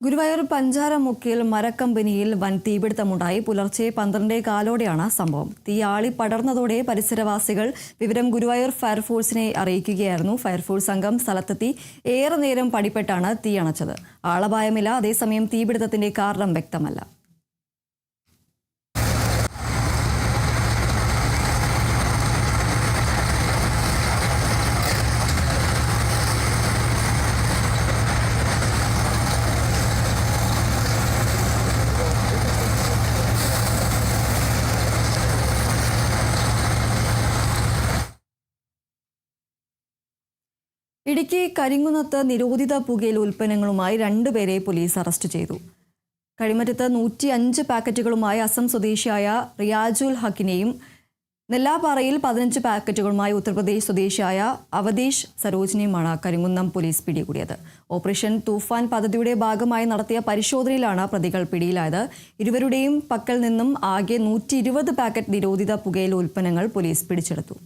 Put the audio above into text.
ഗുരുവായൂർ പഞ്ചാരമുക്കിൽ മരക്കമ്പനിയിൽ വൻ തീപിടുത്തമുണ്ടായി. പുലർച്ചെ 12:15 സംഭവം. തീ ആളി പടർന്നതോടെ പരിസരവാസികൾ വിവരം ഗുരുവായൂർ ഫയർഫോഴ്സിനെ അറിയിക്കുകയായിരുന്നു. ഫയർഫോഴ്സ് സംഘം സ്ഥലത്തെത്തി ഏറെ നേരം പണിപ്പെട്ടാണ് തീ അണച്ചത്. ആളപായമില്ല. അതേസമയം തീപിടുത്തത്തിന്റെ കാരണം വ്യക്തമല്ല. ഇടുക്കി കരിങ്കുന്നത്ത് നിരോധിത പുകയില ഉൽപ്പന്നങ്ങളുമായി 2 പേരെ പോലീസ് അറസ്റ്റ് ചെയ്തു. കഴിമറ്റത്ത് 105 പാക്കറ്റുകളുമായി അസം സ്വദേശിയായ റിയാജുൽ ഹക്കിനെയും നെല്ലാപ്പാറയിൽ 15 പാക്കറ്റുകളുമായി ഉത്തർപ്രദേശ് സ്വദേശിയായ അവധേഷ് സരോജിനെയുമാണ് കരിങ്കുന്നം പോലീസ് പിടികൂടിയത്. ഓപ്പറേഷൻ തൂഫാൻ പദ്ധതിയുടെ ഭാഗമായി നടത്തിയ പരിശോധനയിലാണ് പ്രതികൾ പിടിയിലായത്. ഇരുവരുടെയും പക്കൽ നിന്നും ആകെ 120 പാക്കറ്റ് നിരോധിത പുകയില ഉൽപ്പന്നങ്ങൾ പോലീസ് പിടിച്ചെടുത്തു.